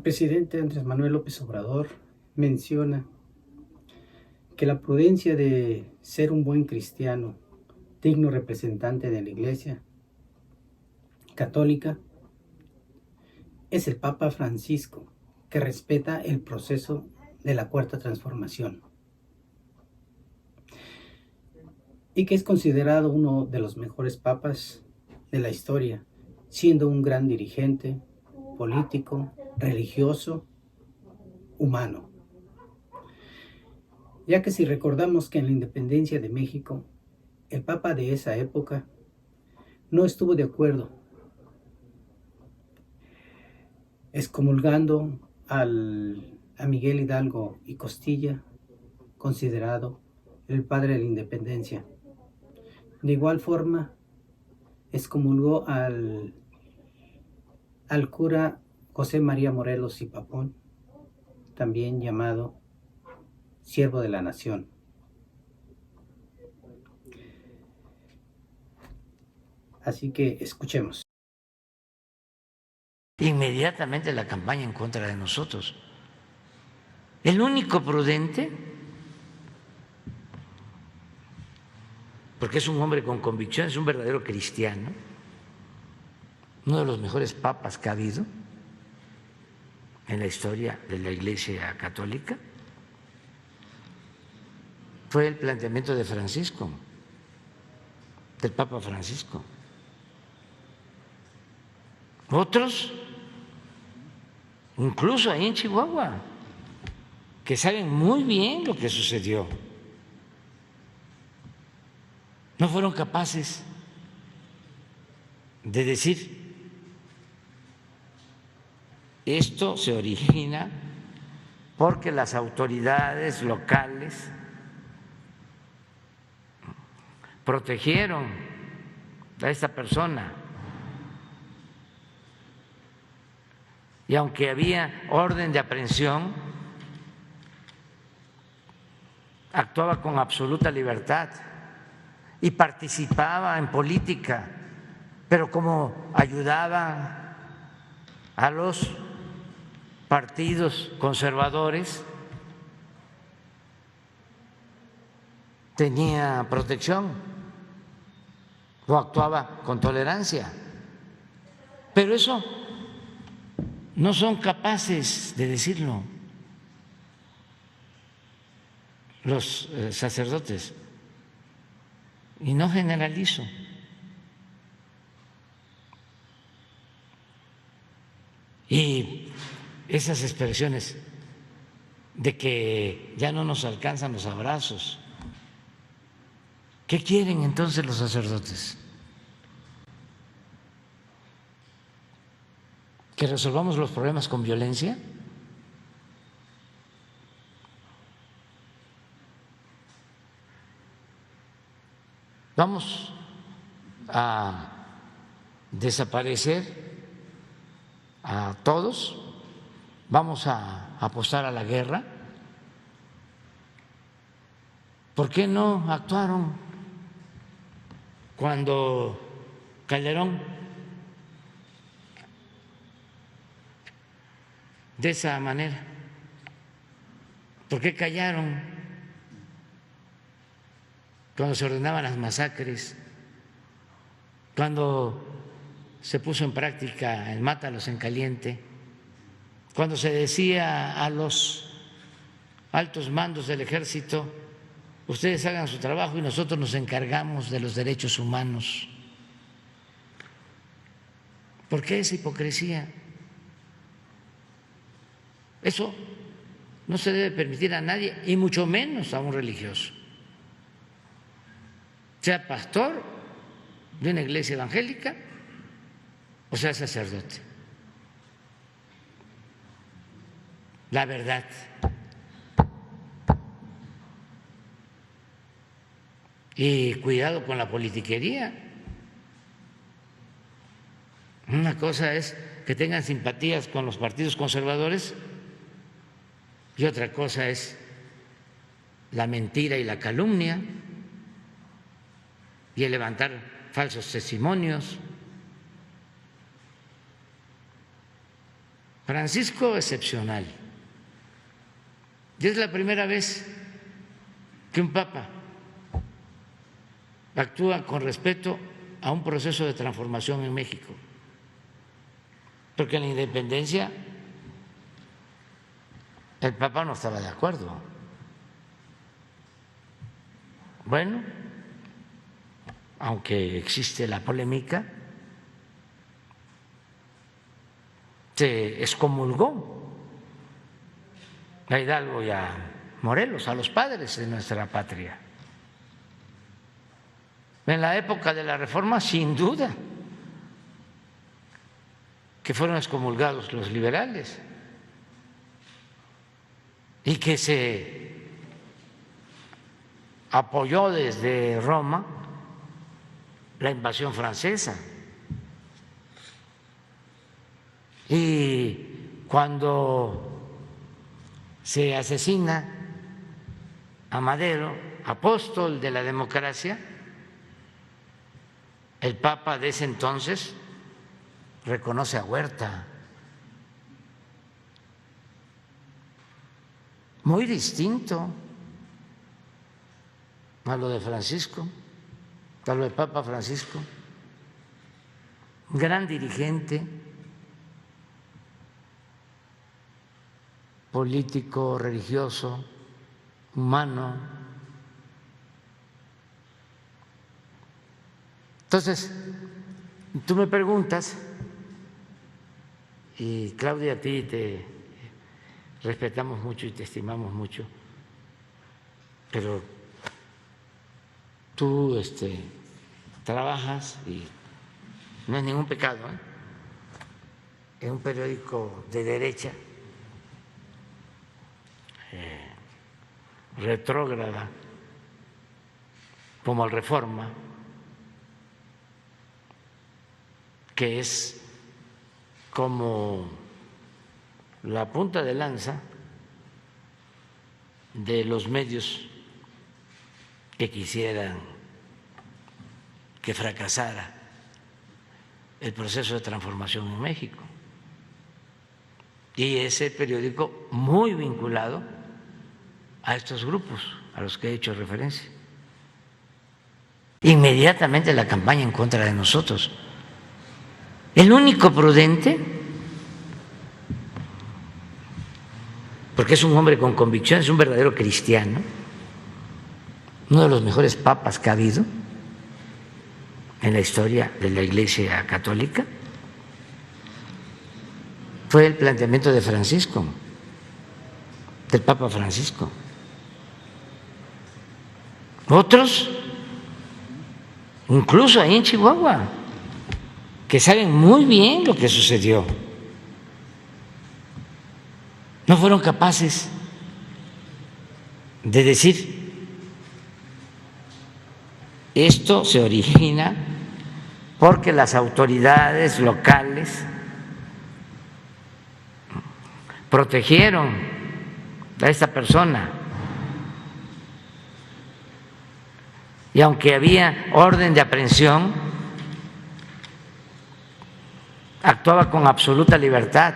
presidente Andrés Manuel López Obrador menciona que la prudencia de ser un buen cristiano, digno representante de la Iglesia Católica, es el Papa Francisco, que respeta el proceso de la Cuarta Transformación y que es considerado uno de los mejores papas de la historia, siendo un gran dirigente, político, religioso, humano. Ya que si recordamos que en la independencia de México, el Papa de esa época no estuvo de acuerdo, excomulgando a Miguel Hidalgo y Costilla, considerado el padre de la independencia. De igual forma, excomulgó al cura José María Morelos y Papón, también llamado siervo de la nación. Así que escuchemos. Inmediatamente la campaña en contra de nosotros. El único prudente, porque es un hombre con convicción, es un verdadero cristiano, uno de los mejores papas que ha habido en la historia de la Iglesia Católica, fue el planteamiento de Francisco, del Papa Francisco. Otros, incluso ahí en Chihuahua, que saben muy bien lo que sucedió, no fueron capaces de decir: esto se origina porque las autoridades locales protegieron a esta persona, y aunque había orden de aprehensión, actuaba con absoluta libertad y participaba en política, pero como ayudaba a los partidos conservadores, tenía protección o actuaba con tolerancia. Pero eso no son capaces de decirlo los sacerdotes, y no generalizo. Y esas expresiones de que ya no nos alcanzan los abrazos, ¿qué quieren entonces los sacerdotes? ¿Que resolvamos los problemas con violencia? ¿Vamos a desaparecer a todos? ¿Vamos a apostar a la guerra? ¿Por qué no actuaron cuando Calderón de esa manera? ¿Por qué callaron cuando se ordenaban las masacres, cuando se puso en práctica el mátalos en caliente, cuando se decía a los altos mandos del ejército: ustedes hagan su trabajo y nosotros nos encargamos de los derechos humanos? ¿Por qué esa hipocresía? Eso no se debe permitir a nadie, y mucho menos a un religioso, sea pastor de una iglesia evangélica o sea sacerdote. La verdad. Y cuidado con la politiquería. Una cosa es que tengan simpatías con los partidos conservadores y otra cosa es la mentira y la calumnia y el levantar falsos testimonios. Francisco excepcional. Y es la primera vez que un papa actúa con respeto a un proceso de transformación en México, porque en la independencia el papa no estaba de acuerdo. Bueno, aunque existe la polémica, se excomulgó a Hidalgo y a Morelos, a los padres de nuestra patria. En la época de la Reforma, sin duda, que fueron excomulgados los liberales y que se apoyó desde Roma la invasión francesa. Y cuando se asesina a Madero, apóstol de la democracia, el Papa de ese entonces reconoce a Huerta. Muy distinto a lo de Francisco, a lo del Papa Francisco, gran dirigente político, religioso, humano. Entonces, tú me preguntas, y Claudia, a ti te respetamos mucho y te estimamos mucho, pero tú trabajas, y no es ningún pecado, en un periódico de derecha, retrógrada, como el Reforma, que es como la punta de lanza de los medios que quisieran que fracasara el proceso de transformación en México. Y ese periódico muy vinculado a estos grupos a los que he hecho referencia. Inmediatamente la campaña en contra de nosotros. El único prudente, porque es un hombre con convicción, es un verdadero cristiano, uno de los mejores papas que ha habido en la historia de la Iglesia Católica, fue el planteamiento de Francisco, del Papa Francisco. Otros, incluso ahí en Chihuahua, que saben muy bien lo que sucedió, no fueron capaces de decir: esto se origina porque las autoridades locales protegieron a esta persona, y aunque había orden de aprehensión, actuaba con absoluta libertad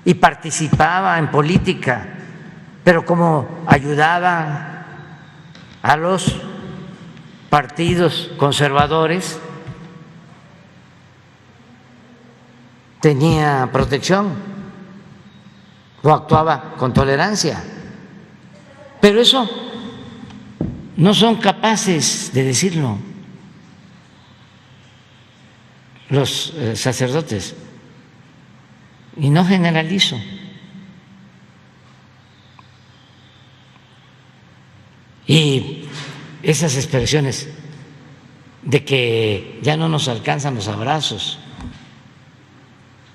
y participaba en política, pero como ayudaba a los partidos conservadores, tenía protección o actuaba con tolerancia. Pero eso no son capaces de decirlo los sacerdotes, y no generalizo. Y esas expresiones de que ya no nos alcanzan los abrazos,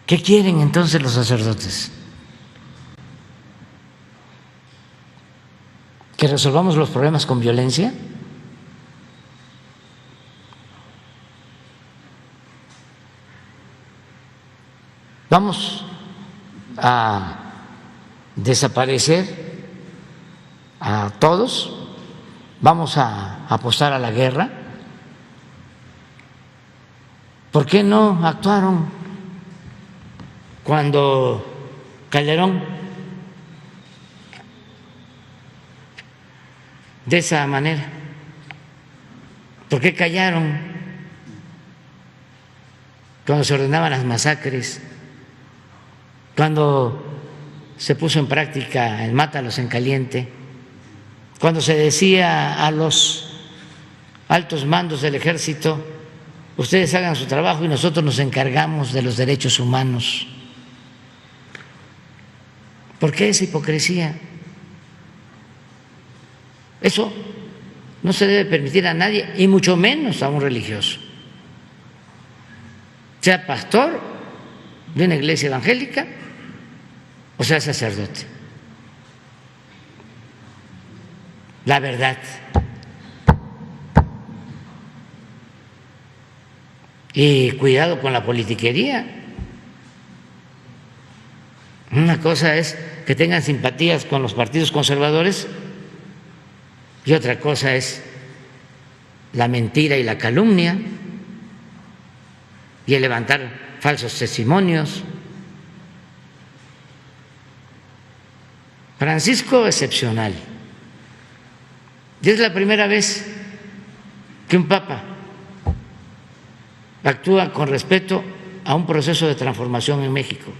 ¿qué quieren entonces los sacerdotes? ¿Que resolvamos los problemas con violencia? ¿Vamos a desaparecer a todos? ¿Vamos a apostar a la guerra? ¿Por qué no actuaron cuando Calderón, de esa manera? ¿Por qué callaron cuando se ordenaban las masacres, cuando se puso en práctica el mátalos en caliente, cuando se decía a los altos mandos del ejército: ustedes hagan su trabajo y nosotros nos encargamos de los derechos humanos? ¿Por qué esa hipocresía? Eso no se debe permitir a nadie, y mucho menos a un religioso, sea pastor de una iglesia evangélica o sea sacerdote. La verdad. Y cuidado con la politiquería. Una cosa es que tengan simpatías con los partidos conservadores y otra cosa es la mentira y la calumnia y el levantar falsos testimonios. Francisco, excepcional. Y es la primera vez que un papa actúa con respeto a un proceso de transformación en México,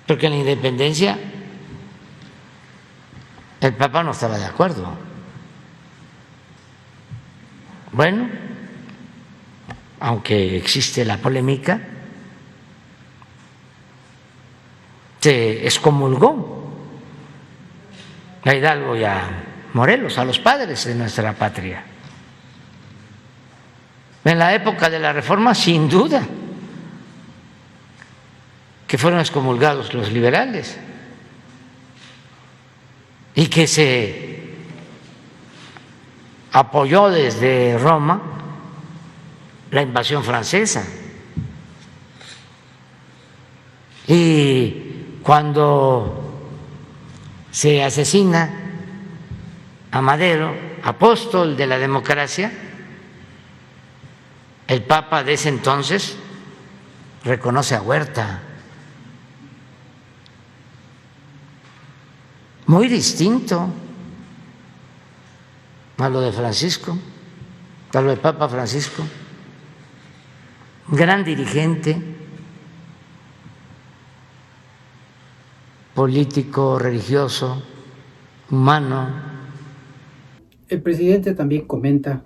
porque en la independencia el papa no estaba de acuerdo. Bueno, aunque existe la polémica, se excomulgó a Hidalgo y a Morelos, a los padres de nuestra patria. En la época de la Reforma, sin duda, que fueron excomulgados los liberales y que se apoyó desde Roma la invasión francesa. Y cuando se asesina a Madero, apóstol de la democracia, el Papa de ese entonces reconoce a Huerta. Muy distinto a lo de Francisco, a lo del Papa Francisco, gran dirigente político, religioso, humano. El presidente también comenta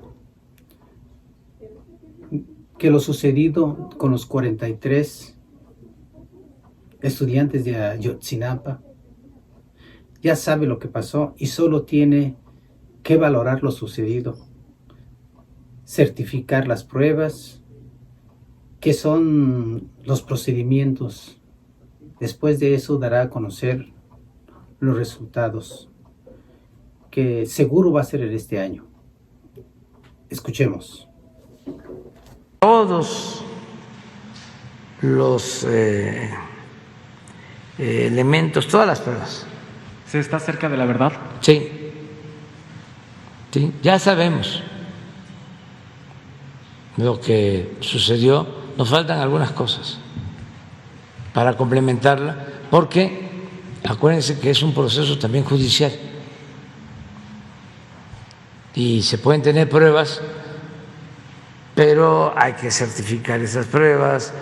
que lo sucedido con los 43 estudiantes de Ayotzinapa, ya sabe lo que pasó y solo tiene que valorar lo sucedido, certificar las pruebas, que son los procedimientos. Después de eso dará a conocer los resultados, que seguro va a ser en este año. Escuchemos. Todos los elementos, todas las pruebas. ¿Se está cerca de la verdad? Sí, sí, ya sabemos lo que sucedió. Nos faltan algunas cosas para complementarla, porque acuérdense que es un proceso también judicial y se pueden tener pruebas, pero hay que certificar esas pruebas,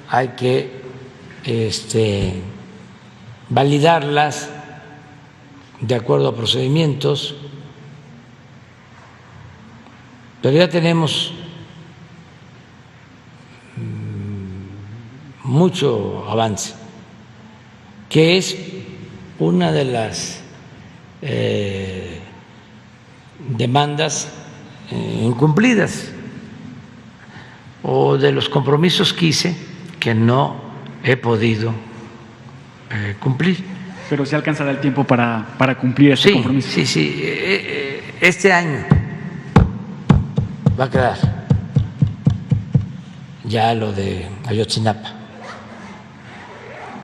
hay que validarlas de acuerdo a procedimientos, pero ya tenemos mucho avance, que es una de las demandas incumplidas o de los compromisos que hice que no he podido cumplir. Pero se alcanzará el tiempo para cumplir ese compromiso. Sí. Este año va a quedar ya lo de Ayotzinapa.